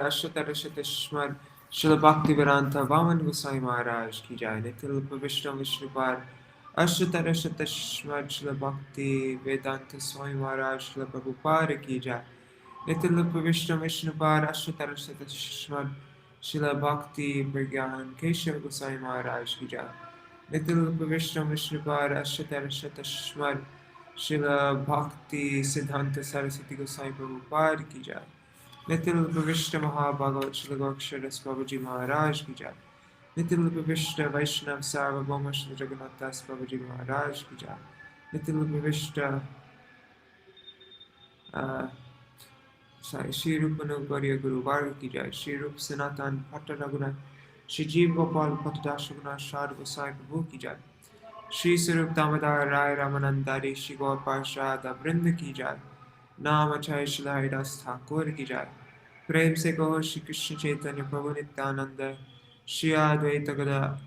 अष्टोत्तरशतश्मर श्रील भक्ति वेदांता वामन गोसाई महाराज की जय। नित्य रूप विष्णु विष्णुपाद अष्टोत्तरशतश्मर श्रील भक्ति वेदांता स्वामी महाराज श्रील प्रभुपाद की जय। नित्य रूप विष्णु विष्णुपाद अष्टोत्तरशतश्मर श्रील भक्ति विज्ञान केशव गोसाई महाराज की जय। नित्य रूप विष्णु विष्णुपाद अष्टोत्तरशतश्मर श्रील भक्ति सिद्धांत सरस्वती गोसाई प्रभुपाद की जय। नित्य रूप विष्णु महाभागवत श्री गोक्षर बाबूजी महाराज की जय। नित्य रूप विष्णु वैष्णव सार्वभौम श्री जगन्नाथ दास बाबूजी महाराज की जय। नित्य रूप विष्णु श्री रूप अनुगौर्य गुरु वर्ग की जय। श्री रूप सनातन भट्ट रघुनाथ श्री जीव गोपाल भट्टदास रघुनाथ शारद गोसाई प्रभु की जय। श्री स्वरूप दामोदर राय रामानंदारी श्री गौर पार्षद वृंद की जय। नाम अक्षय श्री हरिदास ठाकुर की जय। प्रेम से कहो श्री कृष्ण चैतन्य प्रभु नित्यानंद श्री अद्वैत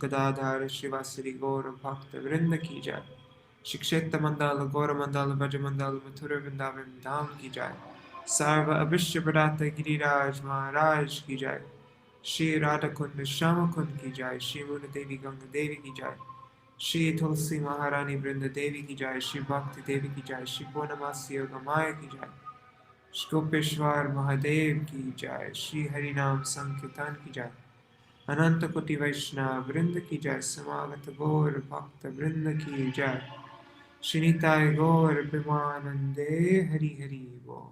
गदाधर श्रीवासरी गौर भक्त वृंद की जय। श्री क्षेत्र मंडल गौर मंडल ब्रज मंडल मथुरा वृंदावन धाम की जय। सर्व अविश्य पदार्थ गिरिराज महाराज की जय। श्री राधा कुंड श्याम कुंड की जय। श्री मुन देवी गंगा देवी की जय। श्री तुलसी महारानी वृंद देवी की जय। श्री भक्ति देवी की जय। श्री पूर्णमासी योग माया की जय। श्री गोपेश्वर महादेव की जय। श्री हरिनाम संकीर्तन की जय। अनंत कोटि वैष्णव वृंद की जय। समागत गौर भक्त वृंद की जय। श्री निताय गौर प्रेमानंदे हरि हरि बोल।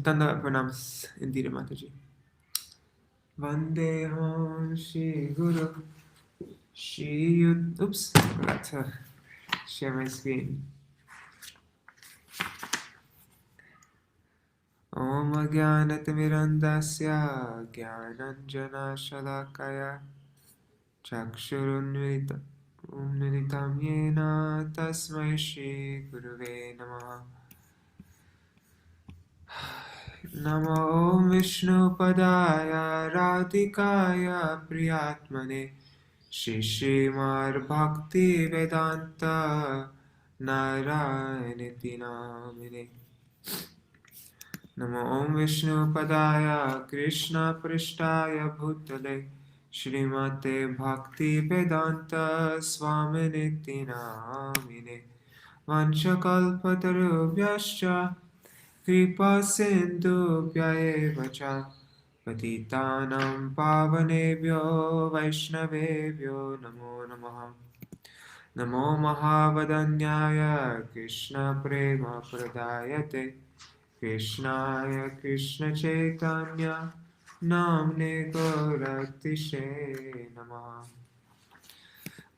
तंदा प्रणाम इंदिरा माता जी। वंदे हम श्री गुरु Shri oops forgot to share my screen. Om Ajnanatimirandasya Jnananjana-shalakaya Chakshurunmilitam Yena Tasmai Shri Gurave Namaha. Namo Om Vishnu Padaya Radhikaya Priyatmane Shri Śrīmad-Bhakti Vedanta Narayaniti Namine. Namo Om Vishnu Padaya Krishna Prishtaya Bhutale Śrīmate Bhakti Vedanta Swaminiti Namine. Vanchakalpatarubhyascha Kripa Sindhubhya eva cha Patitanam pavanebhyo Vaishnavebhyo Namo Namaha. Namo Mahavadanyaya Krishna Prema Pradayate Krishnaya Krishna Chaitanya Namne Gauratishe Namaha.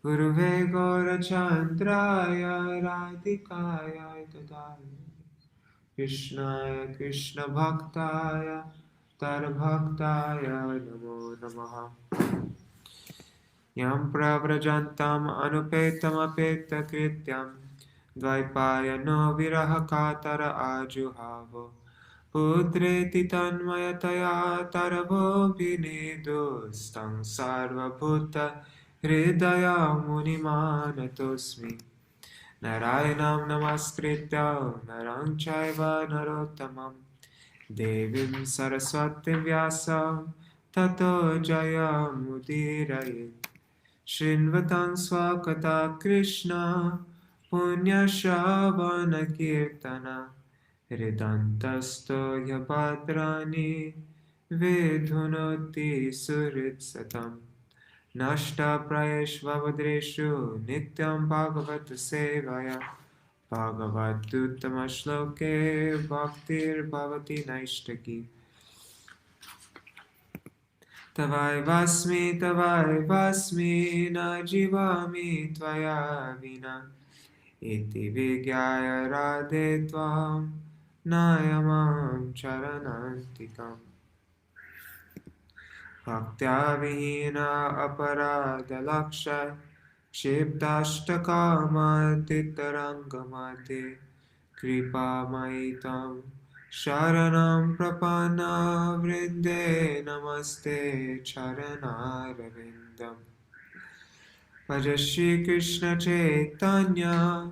Guruve Gaurachandraya Radhikaya Tadaya Krishnaya Krishna Bhaktaya Tarabhaktaya Namo Namaha. Yam Pravrajantam Anupetam Apekta Krityam Dvaipayano Virahakatara Ajuhavo Putreti Tanmayataya Taravo Vinidustam Sarvabhuta Hridaya Munimanatosmi. Narayanam Namaskritya Narang Chaiva Narottamam Devim Saraswatim Vyasam Tato Jayamudiraye. Shrinvatam Swakata Krishna Punya Shravana Kirtana Hridantasto Yabadrani Vidhunoti Suritsatam. Nashta Prayeshvavadreshu Nityam Bhagavat Sevaya Bhagavaduttama Shloke Bhaktir Bhavati Naishtaki. Tavai Vasmi Na Jivami Tvaya Vina Iti Vigyaya Radhe Tvam Nayamam Charanantikam. Bhaktya Vihina Aparada Laksha Kshiptastakama Titarangamate Kripa Maitam Sharanam Prapana Vrinde Namaste Charanaravindam. Bhaja Shri Krishna Chaitanya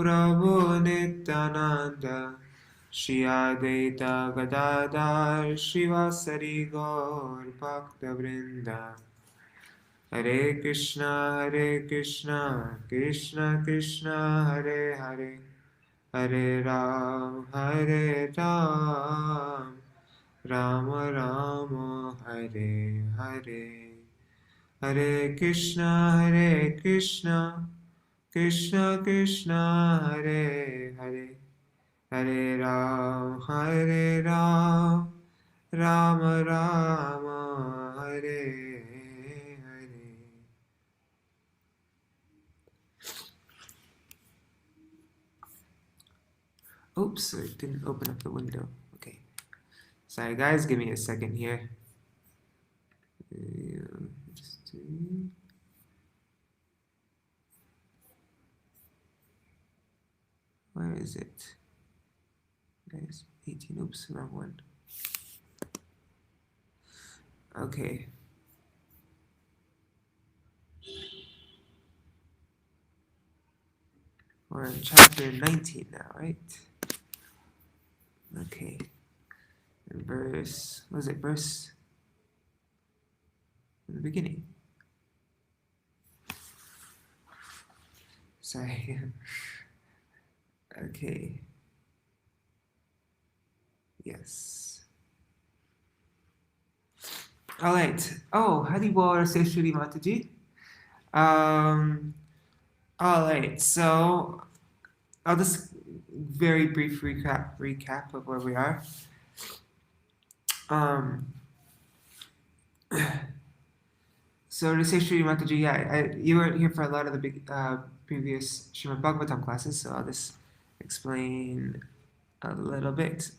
Prabhu Nityananda, Shri Advaita Gadadhar, Shivasari Gaur Bhakta Vrinda. Hare Krishna, Krishna Krishna, Hare Hare, Hare Ram, Rama Rama, Hare Hare. Hare Krishna, Krishna Krishna, Hare Hare, Hare Ram, Rama Rama, Hare Hare. Oops, it didn't open up the window. Okay. Sorry guys, give me a second here. Where is it? Guys, 18, oops, wrong one. Okay. We're in chapter 19 now, right? Okay. Verse, was it verse in the beginning? Sorry. Okay. Yes. All right. Oh, Haribol says Shri Mataji. All right. So I'll just very brief recap of where we are. So to say Shri Mataji, yeah, you weren't here for a lot of the big previous Śrīmad-Bhāgavatam classes, so I'll just explain a little bit,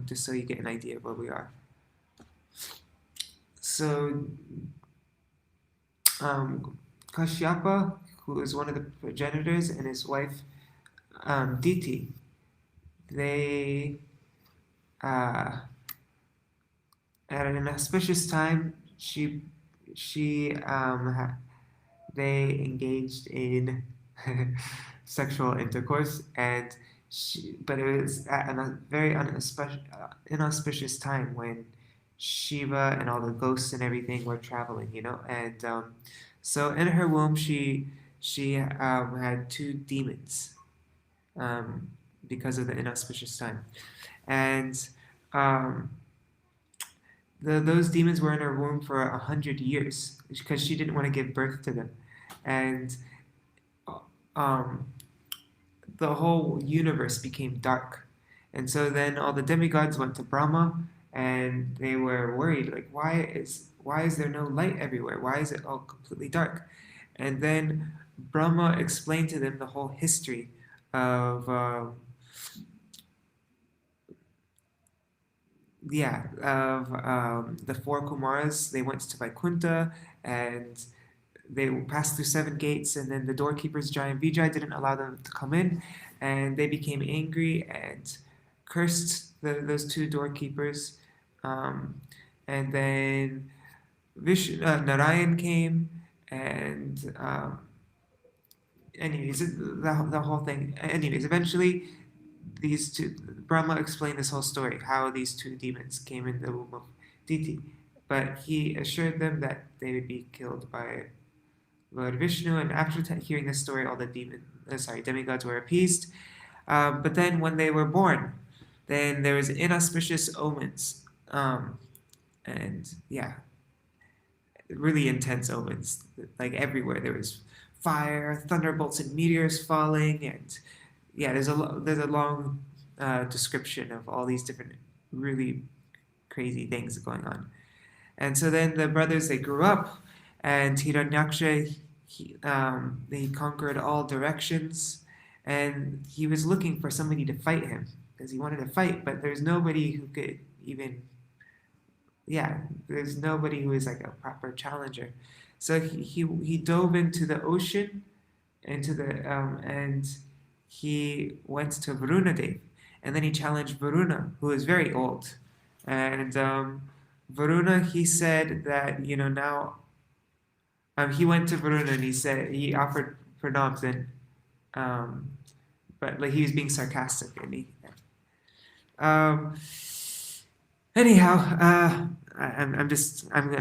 just so you get an idea of where we are. So Kashyapa, who is one of the progenitors, and his wife Diti, they at an auspicious time, they engaged in sexual intercourse, but it was at a very inauspicious time when Shiva and all the ghosts and everything were traveling, and so in her womb she had two demons because of the inauspicious time, and those demons were in her womb for 100 years because she didn't want to give birth to them, and the whole universe became dark, and so then all the demigods went to Brahma, and they were worried, like, why is there no light everywhere? Why is it all completely dark? And then Brahma explained to them the whole history of the four Kumaras. They went to Vaikuntha, and they passed through 7 gates, and then the doorkeepers, Jai and Vijay, didn't allow them to come in, and they became angry and cursed those 2 doorkeepers. And then Narayan came, and anyways, the whole thing. Anyways, eventually, Brahma explained this whole story, how these 2 demons came in the womb of Diti, but he assured them that they would be killed by Lord Vishnu, and after hearing this story, all the demigods were appeased. But then when they were born, then there was inauspicious omens, and yeah, really intense omens, like everywhere. There was fire, thunderbolts, and meteors falling, and yeah, there's a long description of all these different really crazy things going on. And so then the brothers, they grew up, and Hiranyaksa, he conquered all directions, and he was looking for somebody to fight him because he wanted to fight, but there's nobody who could even, there's nobody who is like a proper challenger. So he dove into the ocean, and he went to Varuna-deva, and then he challenged Varuna, who is very old, and Varuna, he said that, now, he went to Varuna and he offered pranams, and but like he was being sarcastic, and anyhow, I'm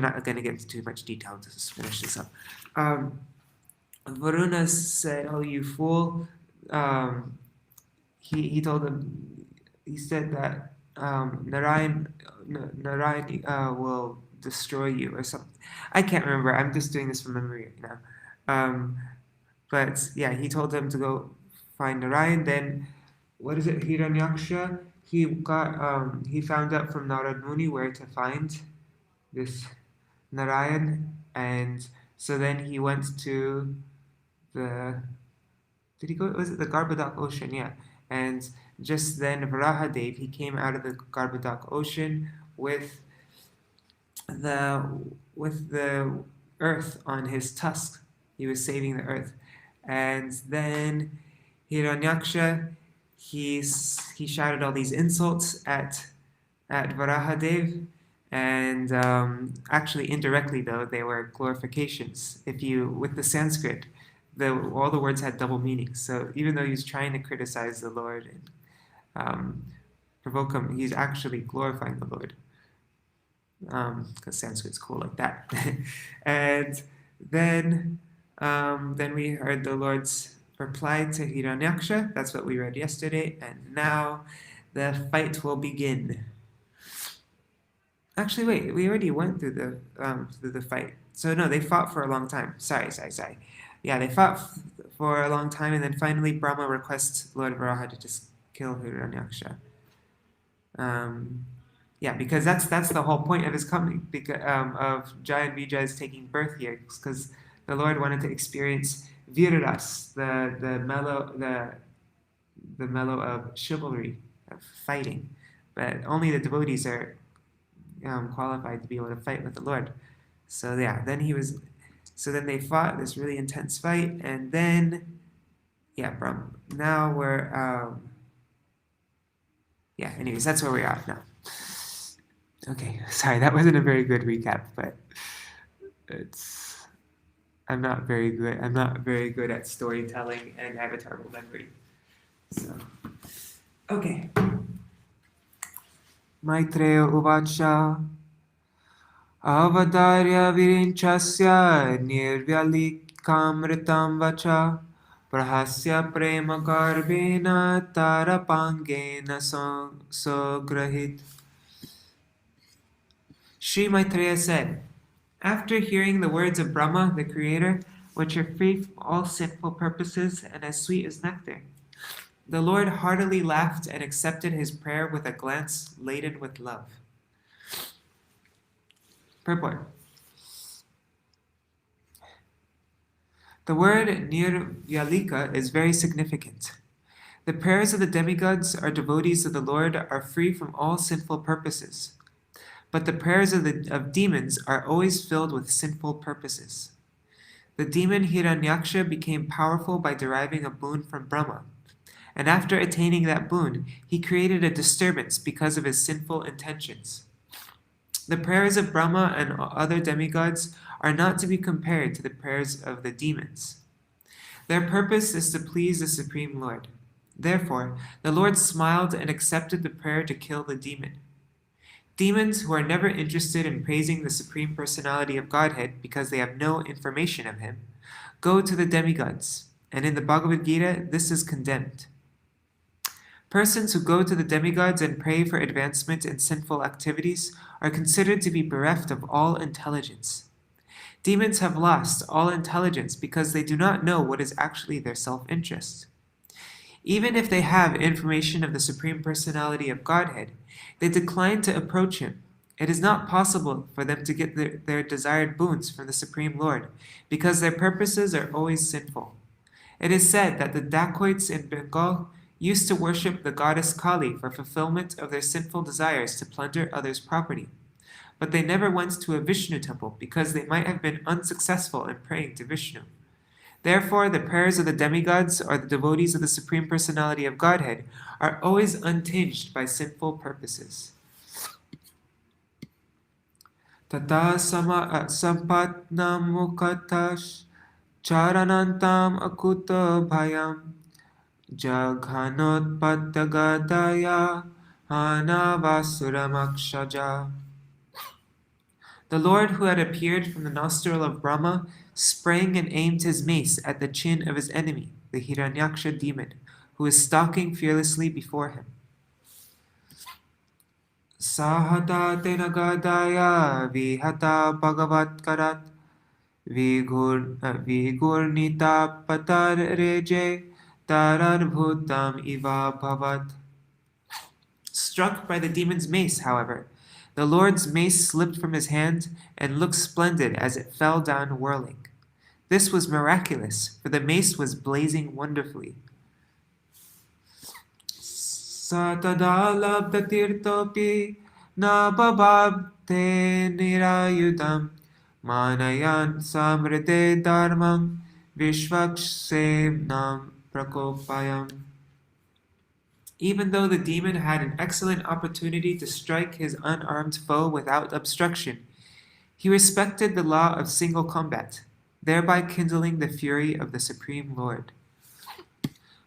not gonna get into too much detail to just finish this up. Varuna said, "Oh, you fool!" He told him. He said that Narayan will destroy you or something. I can't remember. I'm just doing this from memory right now. But yeah, he told him to go find Narayan. Then, what is it? Hiranyaksa. He found out from Narad Muni where to find this Narayan, and so then he went to the. Did he go? Was it the Garbhodak Ocean? Yeah, and just then Varaha-deva, he came out of the Garbhodak Ocean with the earth on his tusk. He was saving the earth, and then Hiranyaksa, he shouted all these insults at Varaha-deva, and actually indirectly though they were glorifications. If you with the Sanskrit, all the words had double meanings. So even though he was trying to criticize the Lord and provoke him, he's actually glorifying the Lord. Because Sanskrit's cool like that. And then we heard the Lord's reply to Hiranyaksa. That's what we read yesterday. And now the fight will begin. Actually, wait, we already went through the fight. So no, they fought for a long time. Sorry. Yeah, they fought for a long time, and then finally Brahma requests Lord Varaha to just kill Hiranyaksa. Yeah, because that's the whole point of his coming, because of Jai and Vijay's taking birth here, because the Lord wanted to experience Viraras, the mellow of chivalry, of fighting, but only the devotees are qualified to be able to fight with the Lord. So yeah, then they fought this really intense fight, and then now we're anyways, that's where we're at now. Okay, sorry, that wasn't a very good recap, but I'm not very good at storytelling, and I have a terrible memory. So okay. Maitreya uvacha avadarya virinchasya nirvyalikamritam vacha prahasya prema garbena tarapangena sograhit. Sri Maitreya said, after hearing the words of Brahma, the Creator, which are free from all sinful purposes and as sweet as nectar, the Lord heartily laughed and accepted his prayer with a glance laden with love. Purport. The word Nirvyalika is very significant. The prayers of the demigods or devotees of the Lord are free from all sinful purposes, but the prayers of demons are always filled with sinful purposes. The demon Hiranyaksha became powerful by deriving a boon from Brahma, and after attaining that boon, he created a disturbance because of his sinful intentions. The prayers of Brahma and other demigods are not to be compared to the prayers of the demons. Their purpose is to please the Supreme Lord. Therefore, the Lord smiled and accepted the prayer to kill the demon. Demons, who are never interested in praising the Supreme Personality of Godhead because they have no information of him, go to the demigods, and in the Bhagavad Gita, this is condemned. Persons who go to the demigods and pray for advancement in sinful activities are considered to be bereft of all intelligence. Demons have lost all intelligence because they do not know what is actually their self-interest. Even if they have information of the Supreme Personality of Godhead, they decline to approach him. It is not possible for them to get their desired boons from the Supreme Lord, because their purposes are always sinful. It is said that the dacoits in Bengal used to worship the goddess Kali for fulfillment of their sinful desires to plunder others' property. But they never went to a Vishnu temple because they might have been unsuccessful in praying to Vishnu. Therefore, the prayers of the demigods or the devotees of the Supreme Personality of Godhead are always untinged by sinful purposes. Tata sampatnam mukatash charanantam akuta bhayam Jaghanotpadagadaya Hanavasuramaksaja. The Lord, who had appeared from the nostril of Brahma, sprang and aimed his mace at the chin of his enemy, the Hiranyaksa demon, who was stalking fearlessly before him. Sahata tenagadaya vihata bhagavatkarat vigurnita patar reje tararbhutam iva bhavat. Struck by the demon's mace, however, the Lord's mace slipped from his hand and looked splendid as it fell down whirling. This was miraculous, for the mace was blazing wonderfully. Satadalabdatirtopi na bababte nirayudam manayan samrite dharmam vishvaksemnam prakopayam. Even though the demon had an excellent opportunity to strike his unarmed foe without obstruction, he respected the law of single combat, thereby kindling the fury of the Supreme Lord.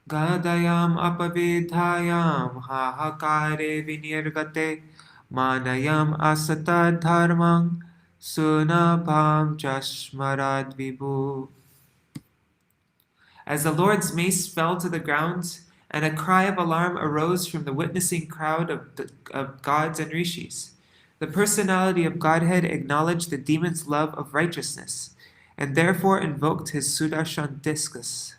Gadayam apavidhayam hahakare vinirgate manayam asata dharmang sunabham chashmarad vibhu. As the Lord's mace fell to the ground, and a cry of alarm arose from the witnessing crowd of gods and rishis, the personality of Godhead acknowledged the demon's love of righteousness, and therefore invoked his Sudarshan discus.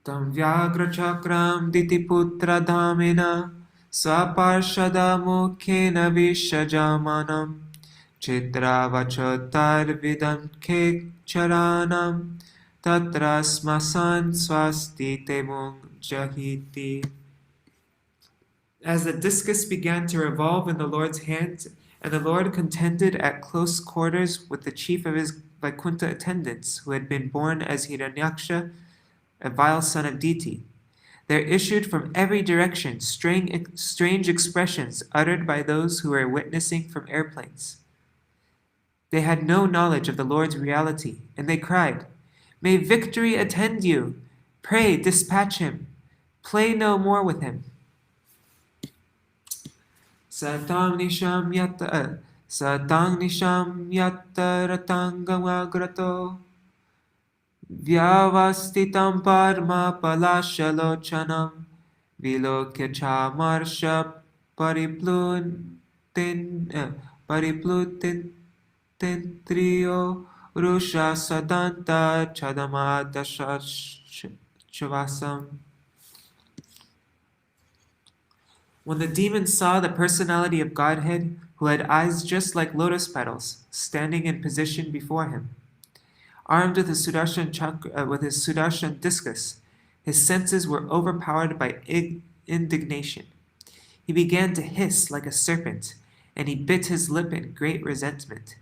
Tam vyagra chakram ditiputra dhamina swaparshada mukhena vishajamanam chitravachotar vidam ke charanam tatra smasan swasti temung jahiti. As the discus began to revolve in the Lord's hand, and the Lord contended at close quarters with the chief of his Vaikuntha attendants, who had been born as Hiranyaksha, a vile son of Diti, there issued from every direction strange expressions uttered by those who were witnessing from airplanes. They had no knowledge of the Lord's reality, and they cried, "May victory attend you! Pray, dispatch him! Play no more with him!" Satang nisham yatta ratangamagrato Vyavastitam parma palashalochanam vilokya chamarsha pariplutentriyo rusha sadanta chadamadashachavasam. When the demon saw the personality of Godhead, who had eyes just like lotus petals, standing in position before him, armed with his Sudarshan discus, his senses were overpowered by indignation. He began to hiss like a serpent, and he bit his lip in great resentment.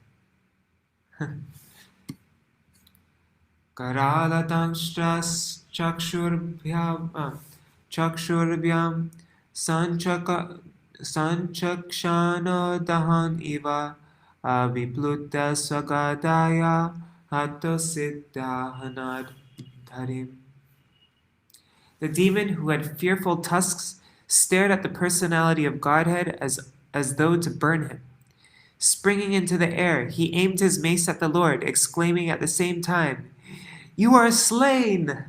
Karalatangstras chakshurbyam sanchakshano dahan iva abhipluta swagadaya hatosiddhahanad dharim. The demon, who had fearful tusks, stared at the personality of Godhead as though to burn him. Springing into the air, he aimed his mace at the Lord, exclaiming at the same time, "You are slain!"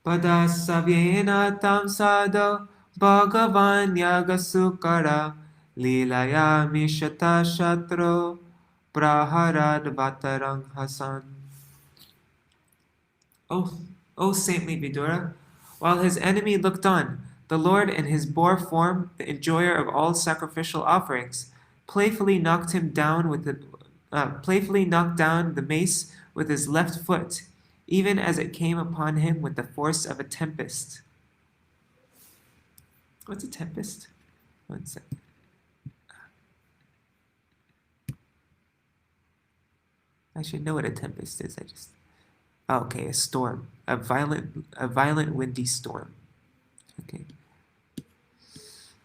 Padasavyena tamsado bhagavan yagasukara lilaya mishata shatro praharad vatarang hasan. O saintly Vidura, while his enemy looked on, the Lord in his boar form, the enjoyer of all sacrificial offerings, playfully knocked down the mace with his left foot, even as it came upon him with the force of a tempest. What's a tempest? One second. I should know what a tempest is. Okay, a storm, a violent windy storm. Okay.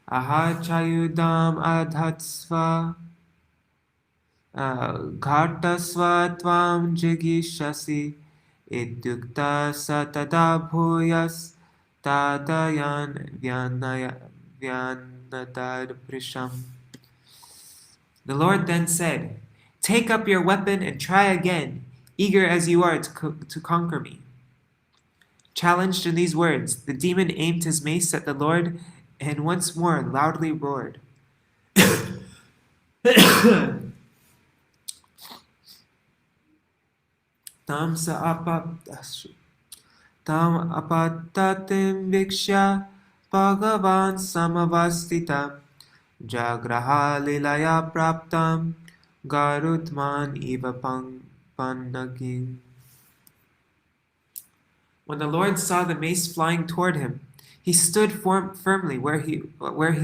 Aha chayudam adhatsva ghatasva tvam jigishasi Ityukta satada bhuyas tadayan vyanatad prisham. The Lord then said, "Take up your weapon and try again, eager as you are to conquer me." Challenged in these words, the demon aimed his mace at the Lord and once more loudly roared. Tam apatatim vikshya Bhagavan samavastita Jagraha lilaya praptam Garutman iva pannagin. When the Lord saw the mace flying toward him, he stood firmly where he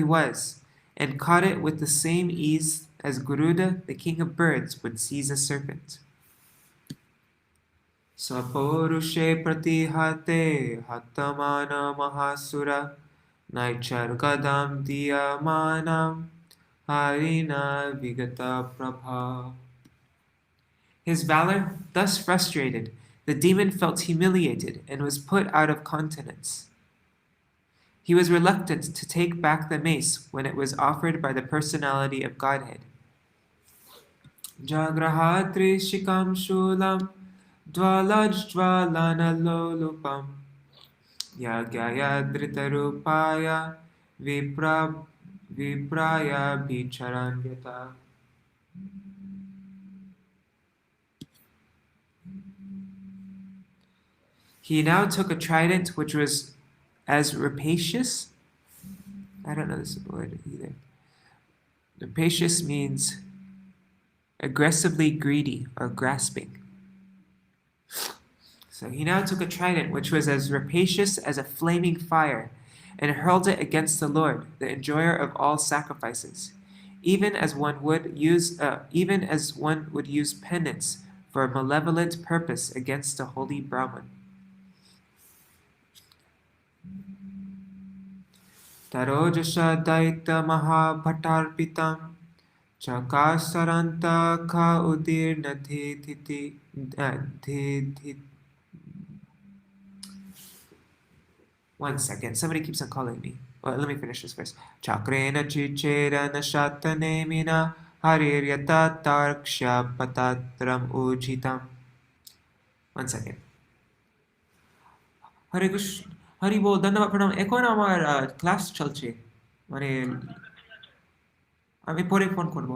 was, and caught it with the same ease as Garuda, the king of birds, would seize a serpent. Saporushe pratihate hattamana mahasura Naichar gadam diyamanam harina vigata prabha. His valor thus frustrated, the demon felt humiliated and was put out of countenance. He was reluctant to take back the mace when it was offered by the personality of Godhead. Jagrahatri shikam shulam dvalajvalanalolupam Yagyaya dhritarupaya vipraya bicharanyata. He now took a trident which was as rapacious. I don't know this word either. Rapacious means aggressively greedy or grasping. So he now took a trident which was as rapacious as a flaming fire, and hurled it against the Lord, the enjoyer of all sacrifices, even as one would use penance for a malevolent purpose against a holy Brahman. Tarojasha daita mahabhatarpitam chakasaranta ka udir nadhiti. One second, somebody keeps on calling me. Well, let me finish this verse. Chakrena chichera nashatane hariryata tarksha patatram ujitam. 1 second. Hare Krishna, Hari Bol, Dandavad Pranam. এখন আমার class চলছে, মানে আমি পরে phone করব।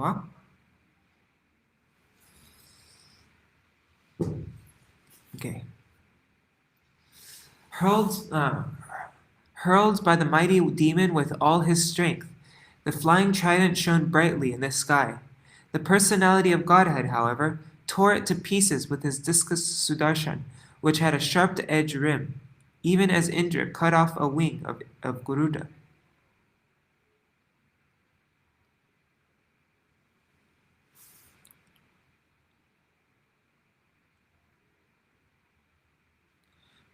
Okay. Hurled by the mighty demon with all his strength, the flying trident shone brightly in the sky. The personality of Godhead, however, tore it to pieces with his discus Sudarshan, which had a sharp-edged rim, even as Indra cut off a wing of Garuda.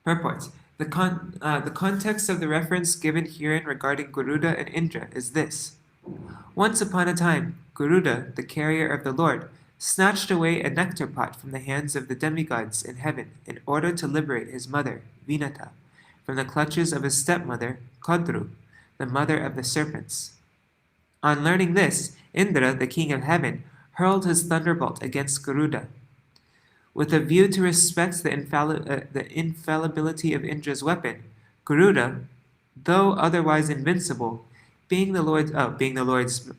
Purport. The context of the reference given herein regarding Garuda and Indra is this. Once upon a time, Garuda, the carrier of the Lord, snatched away a nectar pot from the hands of the demigods in heaven in order to liberate his mother, Vinata, from the clutches of his stepmother, Kadru, the mother of the serpents. On learning this, Indra, the king of heaven, hurled his thunderbolt against Garuda. With a view to respect the infallibility of Indra's weapon, Garuda, though otherwise invincible, being the Lord's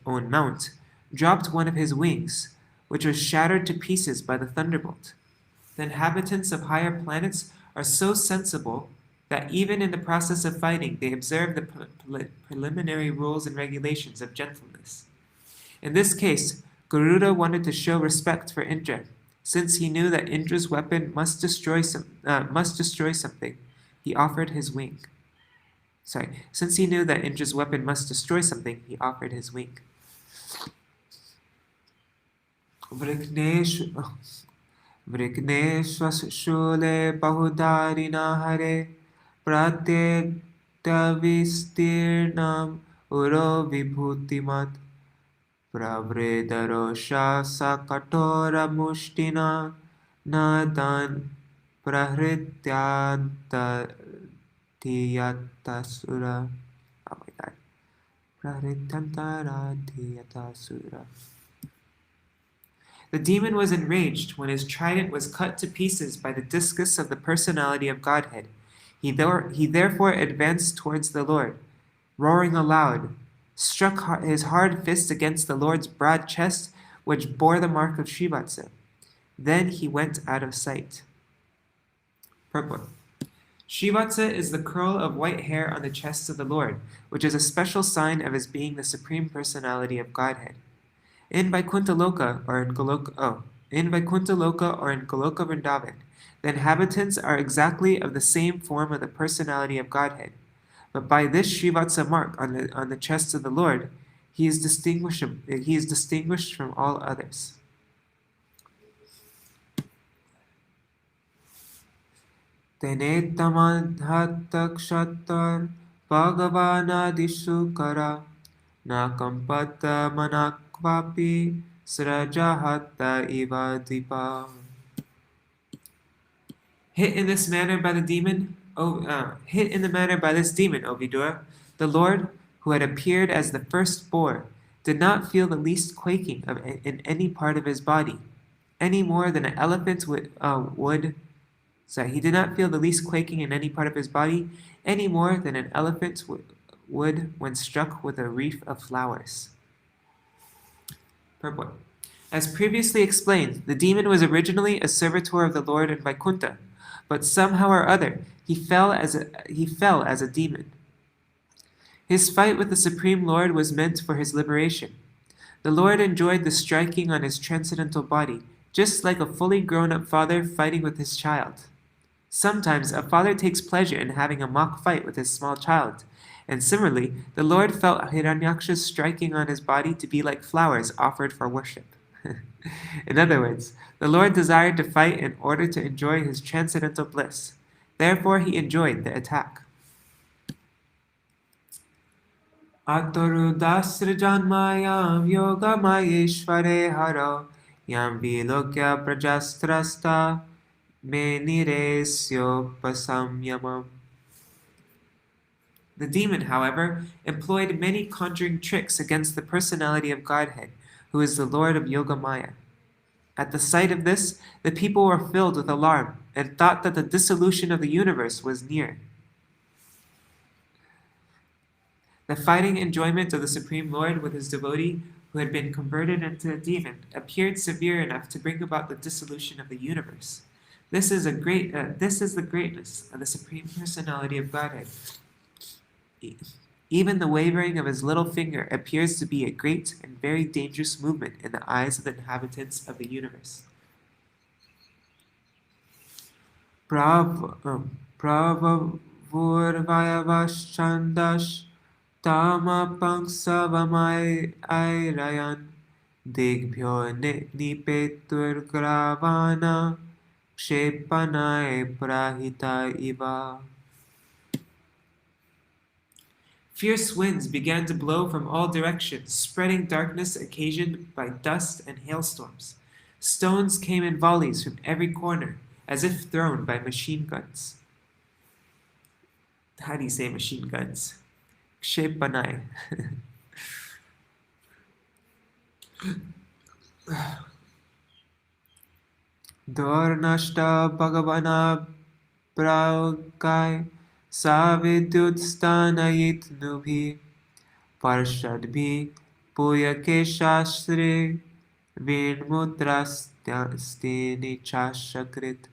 own mount, dropped one of his wings, which was shattered to pieces by the thunderbolt. The inhabitants of higher planets are so sensible that even in the process of fighting, they observe the preliminary rules and regulations of gentleness. In this case, Garuda wanted to show respect for Indra. Since he knew that Indra's weapon must destroy something, he offered his wing. Since he knew that Indra's weapon must destroy something, he offered his wing. Vrikneshvashule bahudarina hare pratyektavistirnam uro vibhutimat Pravredarosha sakatora mushtina nadan Prahrityantayatasura. Oh my god. Prahrityantayatasura. The demon was enraged when his trident was cut to pieces by the discus of the personality of Godhead. He therefore advanced towards the Lord, roaring aloud, struck his hard fist against the Lord's broad chest, which bore the mark of Shrivatsa. Then he went out of sight. Purport. Shrivatsa is the curl of white hair on the chest of the Lord, which is a special sign of his being the Supreme Personality of Godhead. In Vaikuntha Loka or in Goloka Vrindavan, the inhabitants are exactly of the same form of the personality of Godhead. But by this Shrivatsa mark on the chest of the Lord, he is distinguished from all others. Tenetamandhatakshatar Bhagavanadishu kara Nakampata manakvapi srajahata iva dipa. Hit in this manner by this demon, O Vidura, the Lord, who had appeared as the first boar, did not feel the least quaking in any part of his body, any more than an elephant would. He did not feel the least quaking in any part of his body, any more than an elephant would when struck with a wreath of flowers. Purport. As previously explained, the demon was originally a servitor of the Lord in Vaikuntha, but somehow or other he fell as a demon. His fight with the Supreme Lord was meant for his liberation. The Lord enjoyed the striking on his transcendental body, just like a fully grown-up father fighting with his child. Sometimes a father takes pleasure in having a mock fight with his small child, and similarly, the Lord felt Hiranyaksha's striking on his body to be like flowers offered for worship. In other words, the Lord desired to fight in order to enjoy his transcendental bliss. Therefore, he enjoyed the attack. Atorudasrijanmayam yoga mayeshvare haro yam vilokya prajastrasta me niresyo pasamyamam. The demon, however, employed many conjuring tricks against the personality of Godhead, who is the Lord of Yogamaya. At the sight of this, the people were filled with alarm and thought that the dissolution of the universe was near. The fighting enjoyment of the Supreme Lord with his devotee, who had been converted into a demon, appeared severe enough to bring about the dissolution of the universe. This is the greatness of the Supreme Personality of Godhead. Even the wavering of his little finger appears to be a great and very dangerous movement in the eyes of the inhabitants of the universe. Pravavurvayavashchandash tamapangsavamai airayan digbhyo nipetur gravana kshepanai prahita iva. Fierce winds began to blow from all directions, spreading darkness occasioned by dust and hailstorms. Stones came in volleys from every corner, as if thrown by machine guns. How do you say machine guns? Kshepanai. Dornashta Bhagavana Praukai Savidyutstanayit Nubhi Parshadbhi Puyake Shastre Vinmudrastini Chashakrit.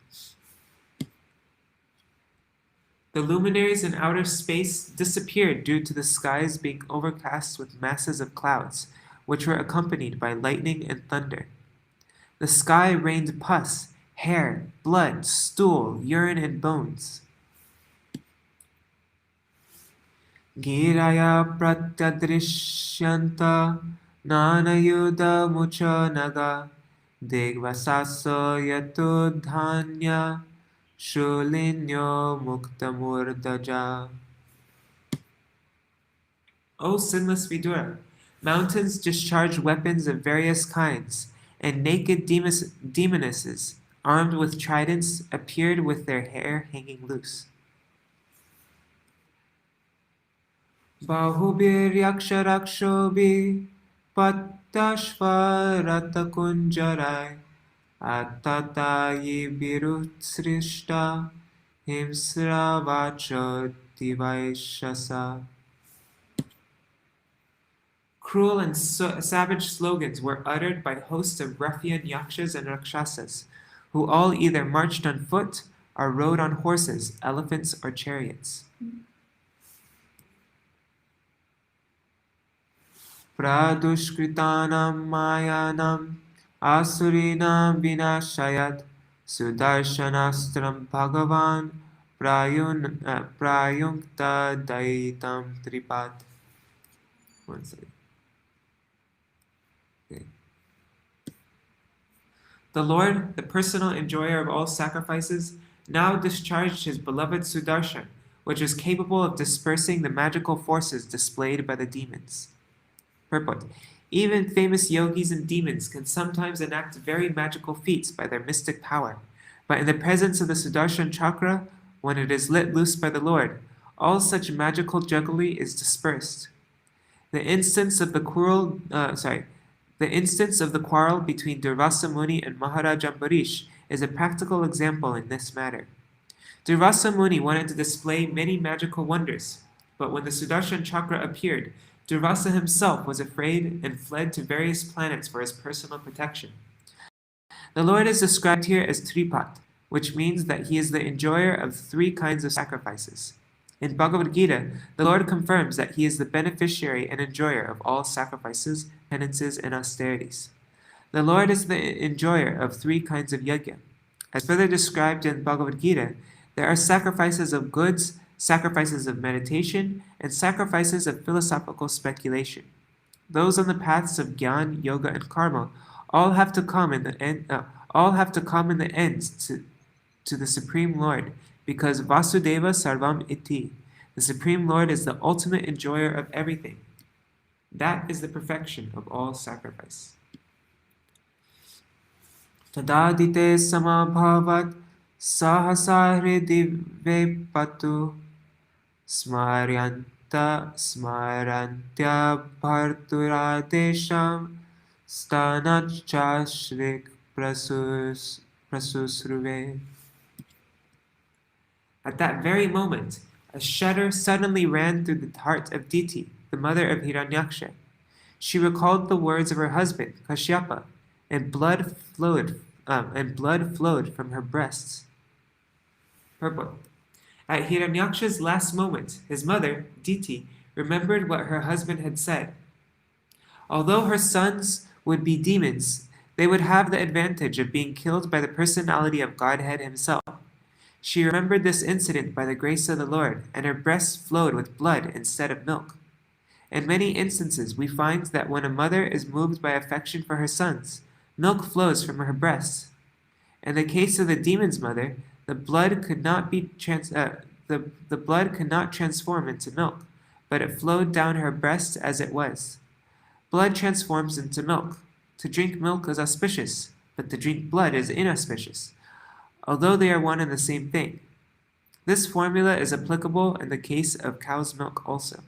The luminaries in outer space disappeared due to the skies being overcast with masses of clouds, which were accompanied by lightning and thunder. The sky rained pus, hair, blood, stool, urine, and bones. Giraya pratyadrishyanta nanayuda mucha naga digvasaso yatudhanya shulinyo muktamurdaja. O sinless Vidura, mountains discharge weapons of various kinds, and naked demonesses armed with tridents, appeared with their hair hanging loose. Bahubir-yaksha-rakshobir patashvaratakunjarai atatayi-birutsrishta himsravacho-divaishasa. Cruel and savage slogans were uttered by hosts of ruffian yakshas and rakshasas, who all either marched on foot or rode on horses, elephants, or chariots. Pradushkritanam mayanam asurinam vinashayat sudarshanastram bhagavan prayunkta daitam tripat. One second. Okay. The Lord, the personal enjoyer of all sacrifices, now discharged his beloved Sudarshan, which was capable of dispersing the magical forces displayed by the demons. Purport. Even famous yogis and demons can sometimes enact very magical feats by their mystic power, but in the presence of the Sudarshan chakra, when it is let loose by the Lord, all such magical jugglery is dispersed. The instance of the quarrel between Durvasa Muni and Maharaja Ambarish is a practical example in this matter. Durvasa Muni wanted to display many magical wonders, but when the Sudarshan chakra appeared, Durvasa himself was afraid and fled to various planets for his personal protection. The Lord is described here as Tripat, which means that he is the enjoyer of three kinds of sacrifices. In Bhagavad Gita, the Lord confirms that he is the beneficiary and enjoyer of all sacrifices, penances, and austerities. The Lord is the enjoyer of three kinds of yajna. As further described in Bhagavad Gita, there are sacrifices of goods, sacrifices of meditation, and sacrifices of philosophical speculation. Those on the paths of Gyan, Yoga, and Karma all have to come in the end to the Supreme Lord, because Vasudeva Sarvam Iti, the Supreme Lord is the ultimate enjoyer of everything. That is the perfection of all sacrifice. Tadadite samabhavat sahasahridive patu smarantya bharturadesham stanachashrik prasusruve. At that very moment, a shudder suddenly ran through the heart of Diti, the mother of Hiranyaksha. She recalled the words of her husband, Kashyapa, and blood flowed from her breasts. Purport. At Hiranyaksha's last moment, his mother, Diti, remembered what her husband had said. Although her sons would be demons, they would have the advantage of being killed by the personality of Godhead himself. She remembered this incident by the grace of the Lord, and her breasts flowed with blood instead of milk. In many instances, we find that when a mother is moved by affection for her sons, milk flows from her breasts. In the case of the demon's mother, the blood could not transform into milk, but it flowed down her breast as it was. Blood transforms into milk. To drink milk is auspicious, but to drink blood is inauspicious, although they are one and the same thing. This formula is applicable in the case of cow's milk also.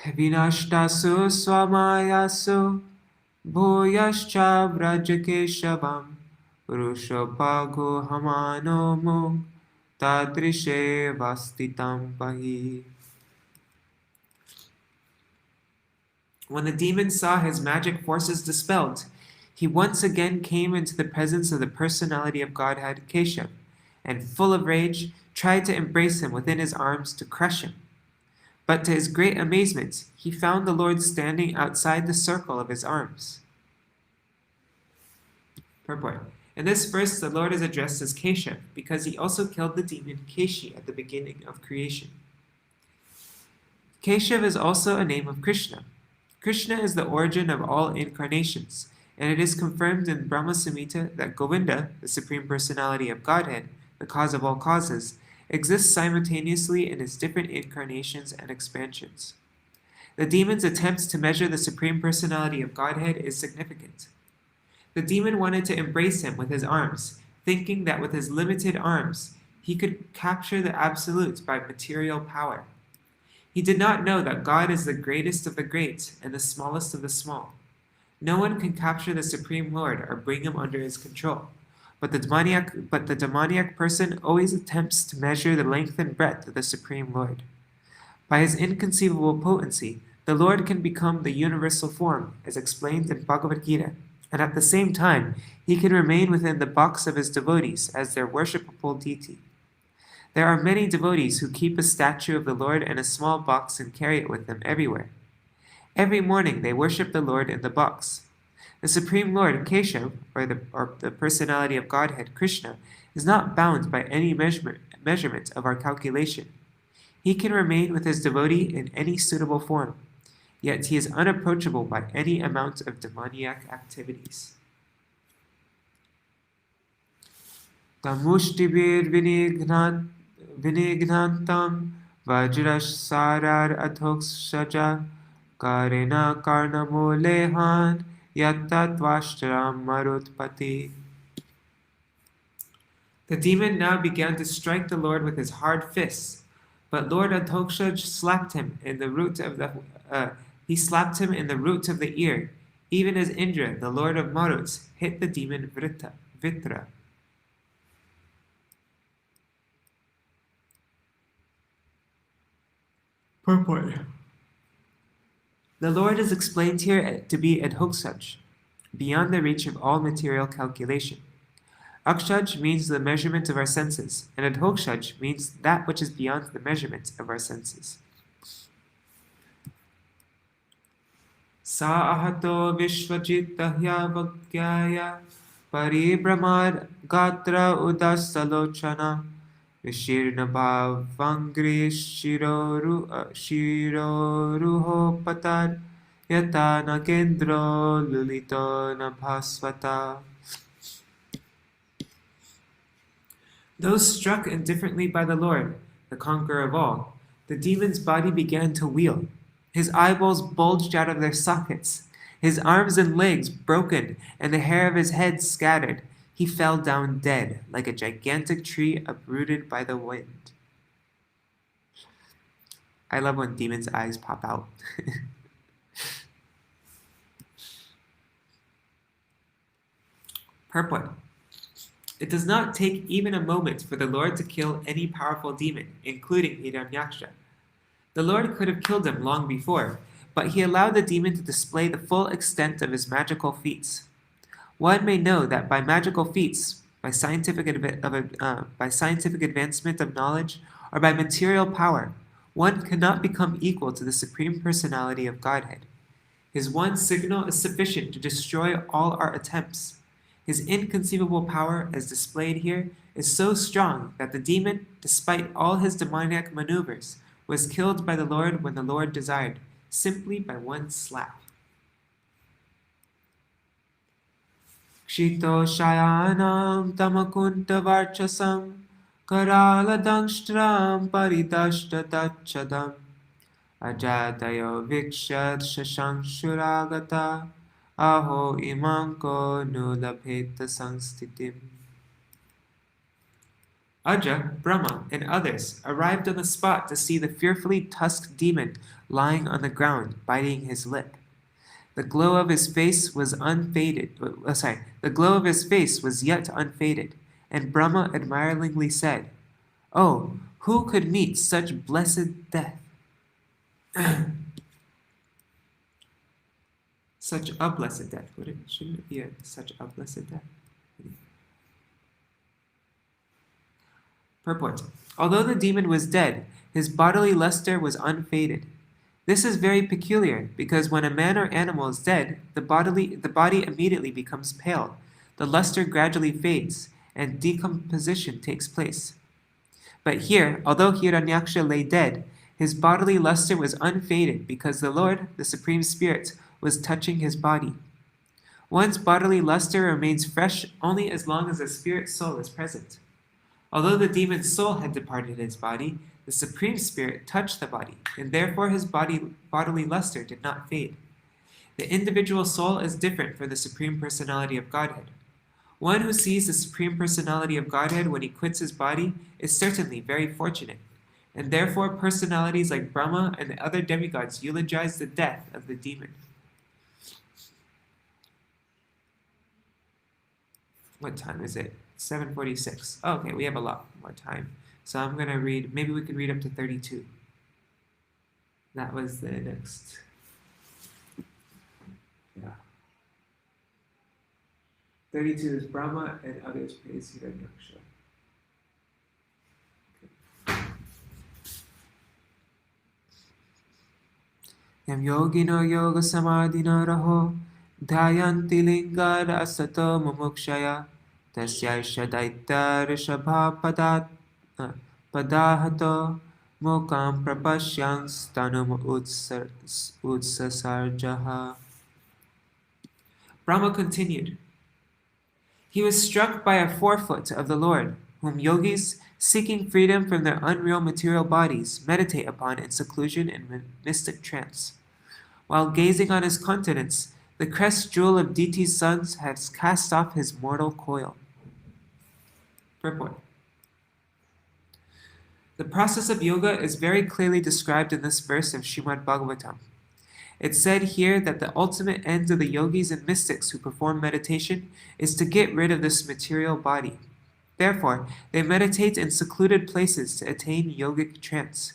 Vinashtasu swamayasu bhuyascha vrajakeshavam rushabhago hamano mung tadrishe vastitam pahi. When the demon saw his magic forces dispelled, he once again came into the presence of the personality of Godhead, Keshav, and full of rage, tried to embrace him within his arms to crush him. But to his great amazement, he found the Lord standing outside the circle of his arms. Purport. In this verse, the Lord is addressed as Keshav, because he also killed the demon Keshi at the beginning of creation. Keshav is also a name of Krishna. Krishna is the origin of all incarnations, and it is confirmed in Brahma Samhita that Govinda, the Supreme Personality of Godhead, the cause of all causes, exists simultaneously in his different incarnations and expansions. The demon's attempt to measure the Supreme Personality of Godhead is significant. The demon wanted to embrace him with his arms, thinking that with his limited arms, he could capture the Absolute by material power. He did not know that God is the greatest of the great and the smallest of the small. No one can capture the Supreme Lord or bring him under his control. But the demoniac person always attempts to measure the length and breadth of the Supreme Lord. By his inconceivable potency, the Lord can become the universal form, as explained in Bhagavad Gita, and at the same time, he can remain within the box of his devotees as their worshipable deity. There are many devotees who keep a statue of the Lord in a small box and carry it with them everywhere. Every morning they worship the Lord in the box. The Supreme Lord, Keshav, or the personality of Godhead, Krishna, is not bound by any measurement of our calculation. He can remain with his devotee in any suitable form, yet he is unapproachable by any amount of demoniac activities. Tamushtibir vinignantam vajrasarar adhokshaja karena karnamulehan yattatvashtaram marutpati. The demon now began to strike the Lord with his hard fists, but Lord Adhokshaj slapped him in the root of the ear, even as Indra, the Lord of Maruts, hit the demon Vitra. Purport. The Lord is explained here to be Adhokshaj, beyond the reach of all material calculation. Akshaj means the measurement of our senses, and Adhokshaj means that which is beyond the measurement of our senses. Sa ahato vishvajitahya vagyaya paribramad gatra udasalochana vishirna bhavangri shiroruho patad yata nagendro lulito nabhasvata. Those struck indifferently by the Lord, the conqueror of all, the demon's body began to wheel. His eyeballs bulged out of their sockets, his arms and legs broken, and the hair of his head scattered. He fell down dead, like a gigantic tree uprooted by the wind. I love when demons' eyes pop out. Purport. It does not take even a moment for the Lord to kill any powerful demon, including Hiranyaksa. The Lord could have killed him long before, but he allowed the demon to display the full extent of his magical feats. One may know that by magical feats, by scientific advancement of knowledge, or by material power, one cannot become equal to the Supreme Personality of Godhead. His one signal is sufficient to destroy all our attempts. His inconceivable power, as displayed here, is so strong that the demon, despite all his demoniac maneuvers, was killed by the Lord when the Lord desired, simply by one slap. Kshito shayanam tamakunta varchasam karala dangshtram paridashta tachadam ajatayo vikshad shashanshuragata aho imanko nulabheta sangstitim. Aja, Brahma, and others arrived on the spot to see the fearfully tusked demon lying on the ground, biting his lip. The glow of his face was yet unfaded, and Brahma admiringly said, "Oh, who could meet such blessed death?" Such a blessed death. Shouldn't it be such a blessed death? Purport. Although the demon was dead, his bodily luster was unfaded. This is very peculiar, because when a man or animal is dead, the body immediately becomes pale, the luster gradually fades, and decomposition takes place. But here, although Hiranyaksha lay dead, his bodily luster was unfaded, because the Lord, the Supreme Spirit, was touching his body. One's bodily luster remains fresh only as long as the spirit soul is present. Although the demon's soul had departed his body, the Supreme Spirit touched the body, and therefore his bodily luster did not fade. The individual soul is different for the Supreme Personality of Godhead. One who sees the Supreme Personality of Godhead when he quits his body is certainly very fortunate, and therefore personalities like Brahma and the other demigods eulogize the death of the demon. What time is it? 7:46. Oh, okay, we have a lot more time. So I'm going to read, maybe we could read up to 32. That was the next. Yeah. 32 is Brahma and others praise Hiranyaksa. Yam yogino yoga samadhina raho dhyayanti lingad asato mumukshaya tasyaisha daitya rishabha padahato mokam prapashyans tanum utsasarjaha. Brahma continued. He was struck by a forefoot of the Lord, whom yogis, seeking freedom from their unreal material bodies, meditate upon in seclusion and mystic trance. While gazing on his countenance, the crest jewel of Diti's sons has cast off his mortal coil. Purport. The process of yoga is very clearly described in this verse of Śrīmad-Bhāgavatam. It's said here that the ultimate end of the yogis and mystics who perform meditation is to get rid of this material body. Therefore, they meditate in secluded places to attain yogic trance.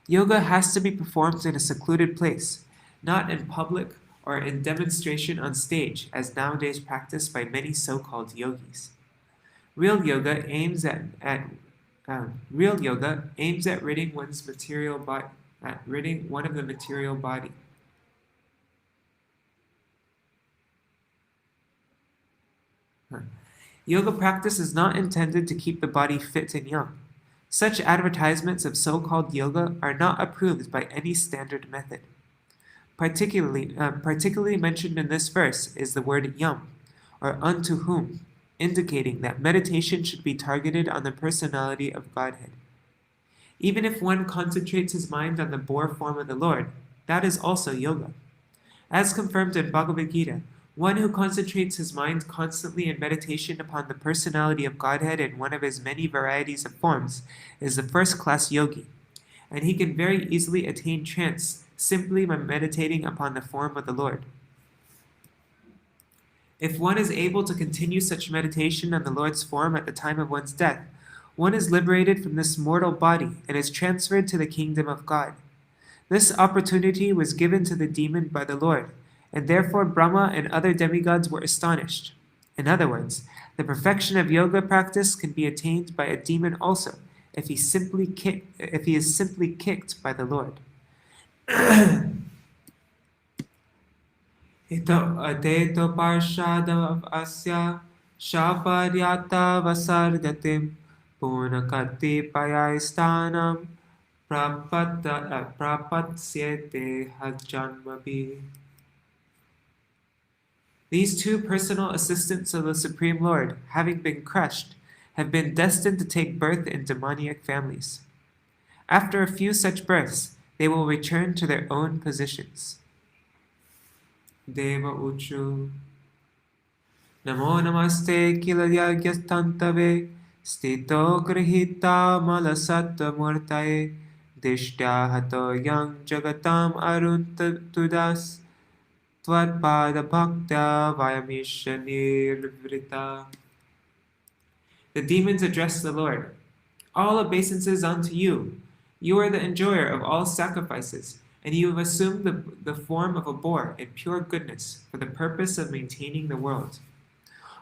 Yoga has to be performed in a secluded place, not in public or in demonstration on stage, as nowadays practiced by many so-called yogis. Real yoga aims at ridding one's material body. Ridding one of the material body. Yoga practice is not intended to keep the body fit and young. Such advertisements of so-called yoga are not approved by any standard method. Particularly mentioned in this verse is the word yam, or unto whom, indicating that meditation should be targeted on the personality of Godhead. Even if one concentrates his mind on the boar form of the Lord, that is also yoga. As confirmed in Bhagavad Gita, one who concentrates his mind constantly in meditation upon the personality of Godhead in one of his many varieties of forms is the first-class yogi, and he can very easily attain trance simply by meditating upon the form of the Lord. If one is able to continue such meditation on the Lord's form at the time of one's death, one is liberated from this mortal body and is transferred to the kingdom of God. This opportunity was given to the demon by the Lord, and therefore Brahma and other demigods were astonished. In other words, the perfection of yoga practice can be attained by a demon also, if he is simply kicked by the Lord. Ito adeto parshadav asya shaparyata vasargatim Purnakati payaistanam prapatyete hajanmabi. These two personal assistants of the Supreme Lord, having been crushed, have been destined to take birth in demoniac families. After a few such births, they will return to their own positions. Deva Uchu Namo Namaste Kilayagyastantave Stito grihita malasatta murtaye dishtya hato yang jagatam aruntudas tvatpada bhaktya vayamisha nirvrita. The demons address the Lord. All obeisances unto you. You are the enjoyer of all sacrifices, and you have assumed the form of a boar in pure goodness for the purpose of maintaining the world.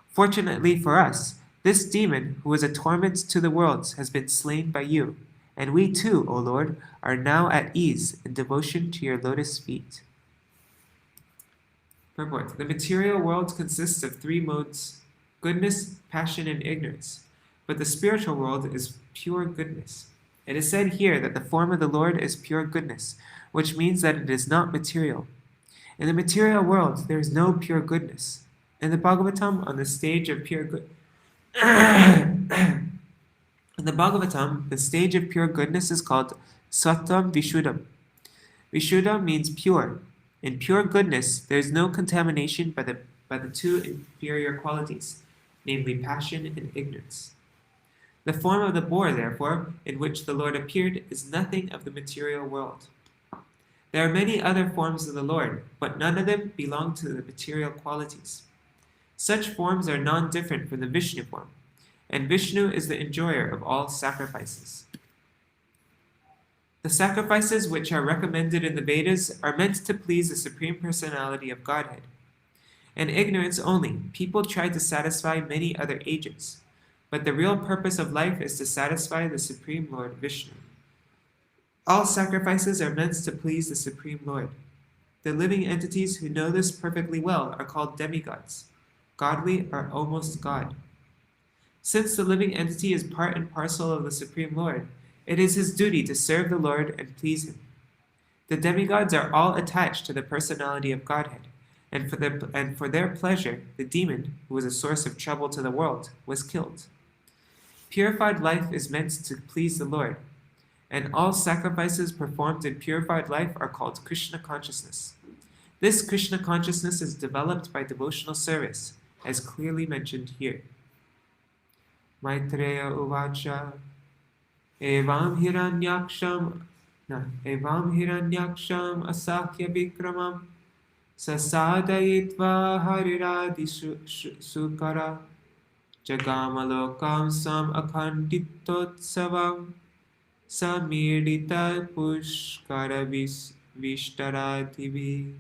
Fortunately for us, this demon, who was a torment to the worlds, has been slain by you, and we too, O Lord, are now at ease in devotion to your lotus feet. Purport. The material world consists of three modes: goodness, passion, and ignorance. But the spiritual world is pure goodness. It is said here that the form of the Lord is pure goodness, which means that it is not material. In the material world, there is no pure goodness. In the Bhagavatam, on the stage of pure good, In the Bhagavatam, the stage of pure goodness is called Sattvam Vishuddham. Vishuddha means pure. In pure goodness, there is no contamination by the two inferior qualities, namely passion and ignorance. The form of the boar, therefore, in which the Lord appeared, is nothing of the material world. There are many other forms of the Lord, but none of them belong to the material qualities. Such forms are non-different from the Vishnu form, and Vishnu is the enjoyer of all sacrifices. The sacrifices which are recommended in the Vedas are meant to please the Supreme Personality of Godhead. In ignorance only, people try to satisfy many other agents, but the real purpose of life is to satisfy the Supreme Lord Vishnu. All sacrifices are meant to please the Supreme Lord. The living entities who know this perfectly well are called demigods, godly or almost God. Since the living entity is part and parcel of the Supreme Lord, it is his duty to serve the Lord and please him. The demigods are all attached to the personality of Godhead, and for their pleasure, the demon, who was a source of trouble to the world, was killed. Purified life is meant to please the Lord, and all sacrifices performed in purified life are called Krishna consciousness. This Krishna consciousness is developed by devotional service, as clearly mentioned here. Maitreya Uvacha Evam Hiranyaksham Asakya Vikramam Sasadayitva Hariradi Sukara Jagamalokam Sam Akhanditotsavam Samirita Pushkara Vishtaradivi.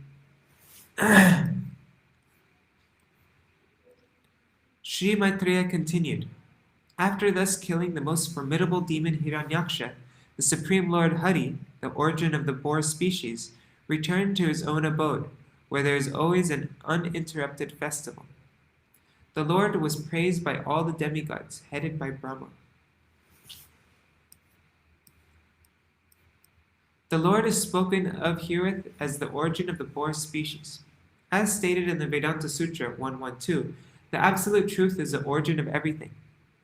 Sri Maitreya continued, after thus killing the most formidable demon Hiranyaksha, the Supreme Lord Hari, the origin of the boar species, returned to his own abode, where there is always an uninterrupted festival. The Lord was praised by all the demigods, headed by Brahma. The Lord is spoken of herewith as the origin of the boar species. As stated in the Vedanta Sutra 112, the absolute truth is the origin of everything.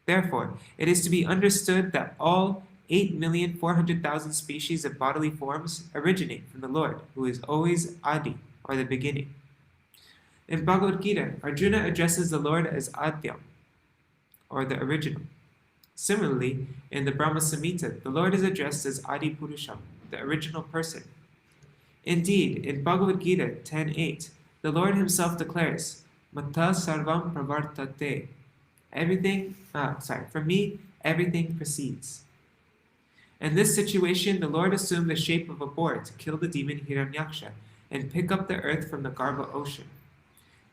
Therefore, it is to be understood that all 8,400,000 species of bodily forms originate from the Lord, who is always Adi, or the beginning. In Bhagavad Gita, Arjuna addresses the Lord as Adyam, or the original. Similarly, in the Brahma Samhita, the Lord is addressed as Adi Purusham, the original person. Indeed, in Bhagavad Gita 10.8, the Lord himself declares, Mata sarvam pravartate. From me, everything proceeds. In this situation, the Lord assumed the shape of a boar to kill the demon Hiranyaksha and pick up the earth from the Garbha ocean.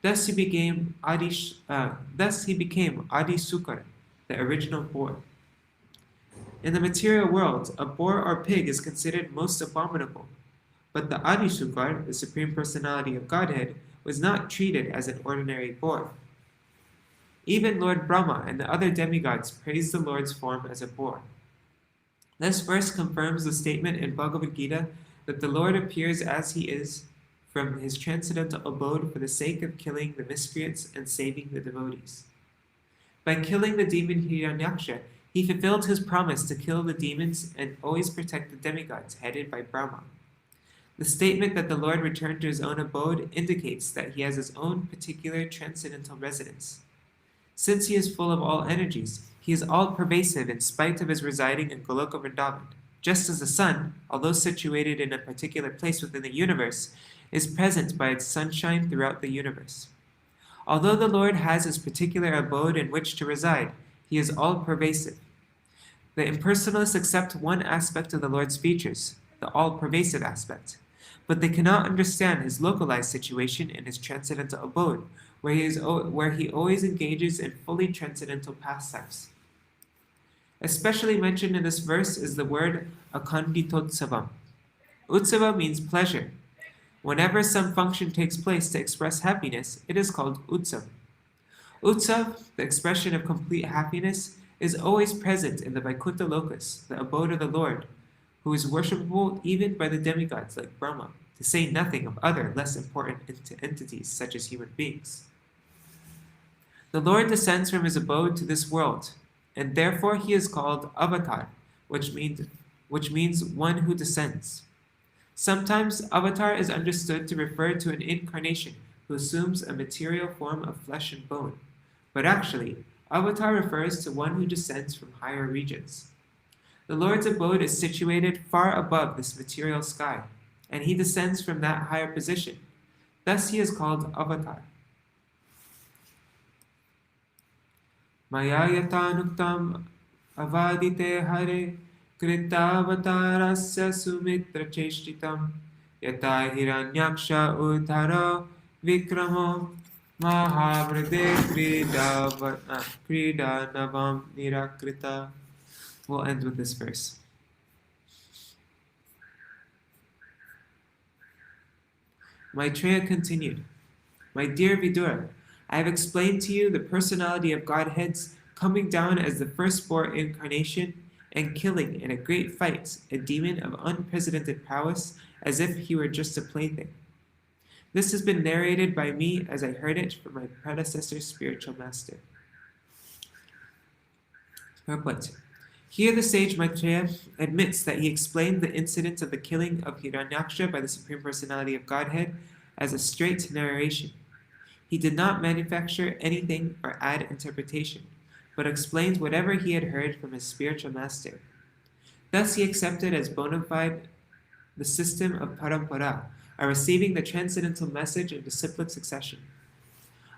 Thus he became Adi Sukara, the original boar. In the material world, a boar or pig is considered most abominable, but the Adi Sukar, the Supreme Personality of Godhead, was not treated as an ordinary boar. Even Lord Brahma and the other demigods praised the Lord's form as a boar. This verse confirms the statement in Bhagavad Gita that the Lord appears as he is from his transcendental abode for the sake of killing the miscreants and saving the devotees. By killing the demon Hiranyaksha, he fulfilled his promise to kill the demons and always protect the demigods headed by Brahma. The statement that the Lord returned to his own abode indicates that he has his own particular transcendental residence. Since he is full of all energies, he is all-pervasive in spite of his residing in Goloka Vrindavan, just as the sun, although situated in a particular place within the universe, is present by its sunshine throughout the universe. Although the Lord has his particular abode in which to reside, he is all-pervasive. The impersonalists accept one aspect of the Lord's features, the all-pervasive aspect, but they cannot understand his localized situation in his transcendental abode, where he always engages in fully transcendental pastimes. Especially mentioned in this verse is the word akhanditotsavam. Utsava means pleasure. Whenever some function takes place to express happiness, it is called utsav. Utsav, the expression of complete happiness, is always present in the Vaikuntha Lokas, the abode of the Lord, who is worshipable even by the demigods like Brahma, to say nothing of other less important entities such as human beings. The Lord descends from his abode to this world, and therefore he is called Avatar, which means one who descends. Sometimes Avatar is understood to refer to an incarnation who assumes a material form of flesh and bone, but actually, Avatar refers to one who descends from higher regions. The Lord's abode is situated far above this material sky, and he descends from that higher position. Thus he is called Avatar. Mayayatanuktam avadite hare kritavatarasya sumitra cheshtitam yata Hiranyaksha uddhara vikramo mahavrade kridanavam nirakrita. We'll end with this verse. Maitreya continued, "My dear Vidura, I have explained to you the personality of Godheads coming down as the firstborn incarnation and killing in a great fight a demon of unprecedented prowess as if he were just a plaything. This has been narrated by me as I heard it from my predecessor spiritual master." Purport. Here the sage Maitreya admits that he explained the incident of the killing of Hiranyaksha by the Supreme Personality of Godhead as a straight narration. He did not manufacture anything or add interpretation, but explained whatever he had heard from his spiritual master. Thus he accepted as bona fide the system of parampara, or receiving the transcendental message in disciplic succession.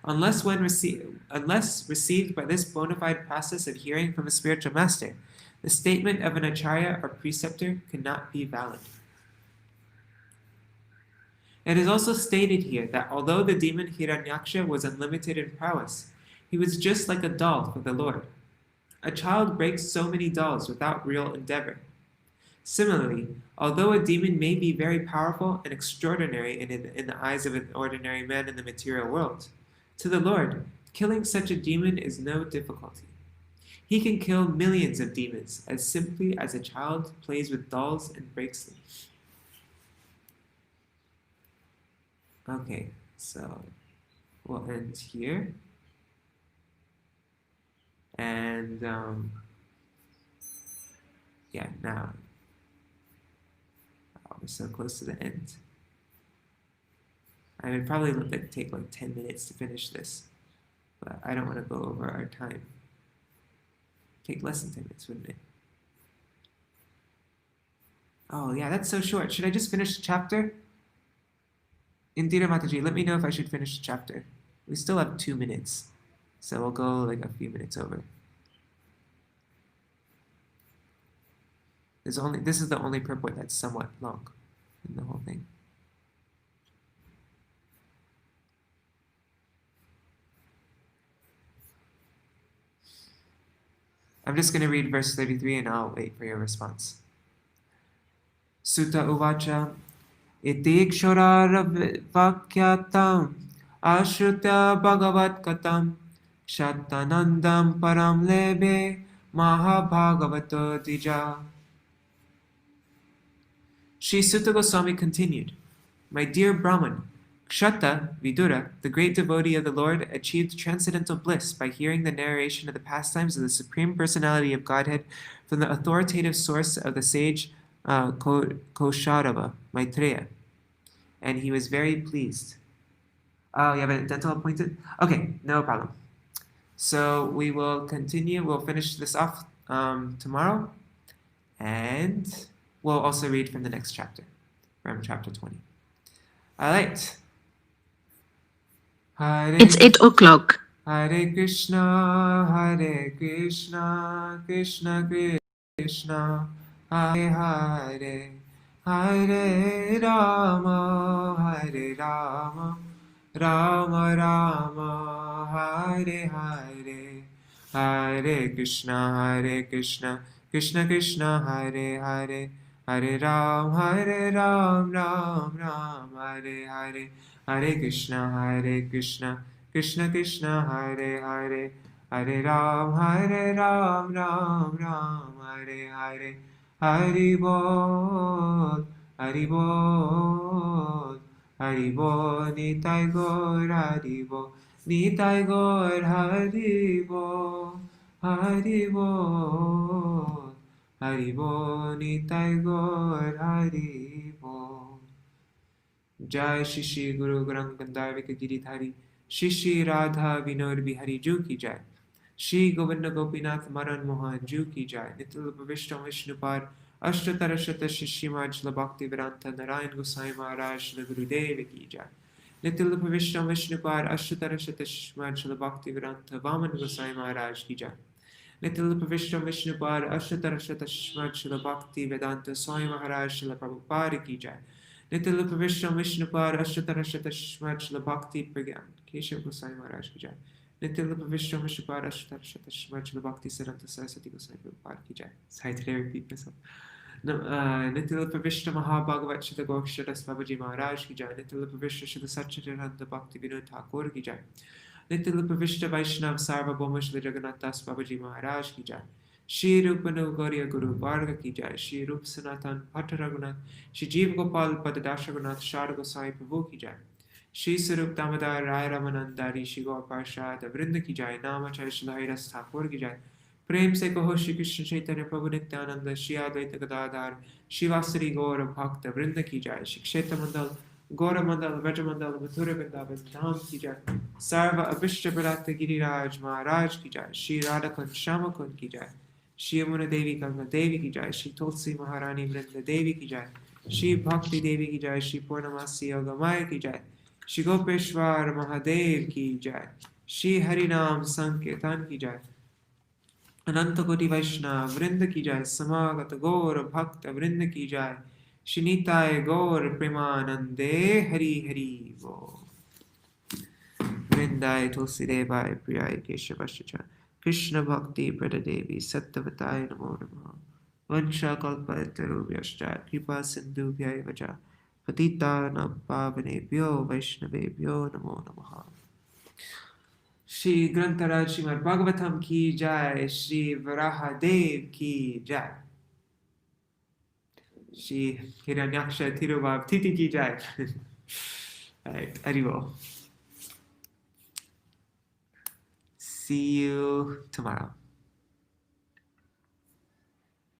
Unless received by this bona fide process of hearing from a spiritual master, the statement of an acharya or preceptor cannot be valid. It is also stated here that although the demon Hiranyaksha was unlimited in prowess, he was just like a doll for the Lord. A child breaks so many dolls without real endeavor. Similarly, although a demon may be very powerful and extraordinary in the eyes of an ordinary man in the material world, to the Lord, killing such a demon is no difficulty. He can kill millions of demons as simply as a child plays with dolls and breaks them. Okay, so we'll end here. And now we're so close to the end. I would probably take like 10 minutes to finish this, but I don't want to go over our time. Take less than 10 minutes, wouldn't it? Oh yeah, that's so short. Should I just finish the chapter? Indira Mataji, let me know if I should finish the chapter. We still have 2 minutes, so we'll go like a few minutes over. This is the only purport that's somewhat long in the whole thing. I'm just going to read verse 33 and I'll wait for your response. Sutta uvacha itikshara vakyatam ashrutya bhagavat katam shatanandam param lebe mahabhagavato dija. Sri Sutta Goswami continued, "My dear Brahman, Kshata, Vidura, the great devotee of the Lord, achieved transcendental bliss by hearing the narration of the pastimes of the Supreme Personality of Godhead from the authoritative source of the sage Kosharava, Maitreya, and he was very pleased." Oh, you have a dental appointment? Okay, no problem. So we will continue. We'll finish this off tomorrow, and we'll also read from the next chapter, from chapter 20. All right. It's 8 o'clock. Hare Krishna, Krishna Krishna, Hare Hare, Hare Rama, Rama Rama, Hare Hare, Hare Krishna, Krishna Krishna, Hare Hare, Hare Ram, Ram Ram, Hare Hare, Hare Krishna, Krishna Krishna, Hare Hare, Hare Ram, Ram Ram, Hare Hare, Hari Bol, Hari Bol, Hari Bol, Nitai Gaur, Hari Bol, Nitai Gaur, Hari Bol, Hari Bol, Hari Bol, Nitai Gaur, Hari Bol. Jai Shri Shri Guru Gauranga Gandharvika Giridhari Shri Shri Radha Vinod Bihari Ju Ki Jai. Shri Govinda Gopinath Maran Mohan Ju Ki Jai. Nitya Vishnu Vishnupad Ashtatara Shata Shri Shrimad Bhakti Vedanta Narayan Gosai Maharaj Shri Gurudev Ki Jai. Nitya Vishnu Vishnupad Ashtatara Shata Shri Shrimad Bhakti Vedanta Vaman Gosai Maharaj Ki Jai. Nitya Vishnu Vishnupad Ashtatara Shata Shri Shrimad Bhakti Vedanta Swami Maharaj Shri Prabhupada Ki Jai. Nitya Vishnu Vishnupad Ashtatara Shata Shri Bhakti Pragyan Keshav Gosai Maharaj Ki Jai. Nitya Vishnu Vishnupad Ashtatara Shata Shri Bhakti Siddhanta Saraswati Gosai Prabhupada Ki Jai. Sorry, today I repeat myself. Nitya Vishnu Mahabhagavat Shata Gokshata Babaji Maharaj Ki Jai. Nitya Vishnu Shata Satchidananda Bhakti Vinod Thakur Ki Jai. Nitya Vishnu Vaishnav Sarvabhauma Shri Jagannath Das Babaji Maharaj Ki Jai. Shri Rupanu Gauriya Guru Varga Ki Jai. Shri Rup Sanatan Bhatta Raghunath Shri Jeev Gopal Padadasha Raghunath Shara Gosai Prabhu Ki Jai. Shri Sarup Damodar Rai Ramanandari Shri Gaur Parshad Vrinda Ki Jai. Namacharya Shri Haridas Thakur Ki Jai. Prem Se Kaho Shri Krishna Chaitanya Prabhu Nityananda Shri Advaita Gadadhar Shri Vasari Gaur Bhakta Vrinda Ki Jai. Shri Kshetra Mandal Gaura Mandal Vraja Mandal Mathura Vrindavan Dham Ki Jai. Sarva Abhishta Bharata Giriraj Maharaj Ki Jai. Shri Radhakund Shamakund Ki Jai. Shri Yamuna Devi Ganga Devi Ki Jai. Shri Tulsi Maharani Vrinda Devi Ki Jai. Shri Bhakti Devi Ki Jai. Shri Purnamasi Yogamaya Ki Jai. Shri Gopeshwar Mahadev Ki Jai. Shri Harinam Sankirtan Ki Jai. Ananta Koti Vaishnava Vrinda Ki Jai. Samagata Gaur Bhakta Vrinda Ki Jai. Shri Nitai Gaur Premanande Hari Hari Bo. Vrindai Tulsi Devai Priyai Keshavascha Krishna Bhakti Pradadevi Sattvatai Namo Namaha. Vansha Kalpatarubhyascha Kripa Sindhu Vaja Patita Nam Pavanebhyo Vaishnavebhyo Namo Namaha. Shri Grantaraj Śrīmad-Bhāgavatam Ki Jai. Shri Varaha-deva Ki Jai. Shri Hiranyaksa Tirubhav Titi Ki Jai. Alright, Arivo. See you tomorrow.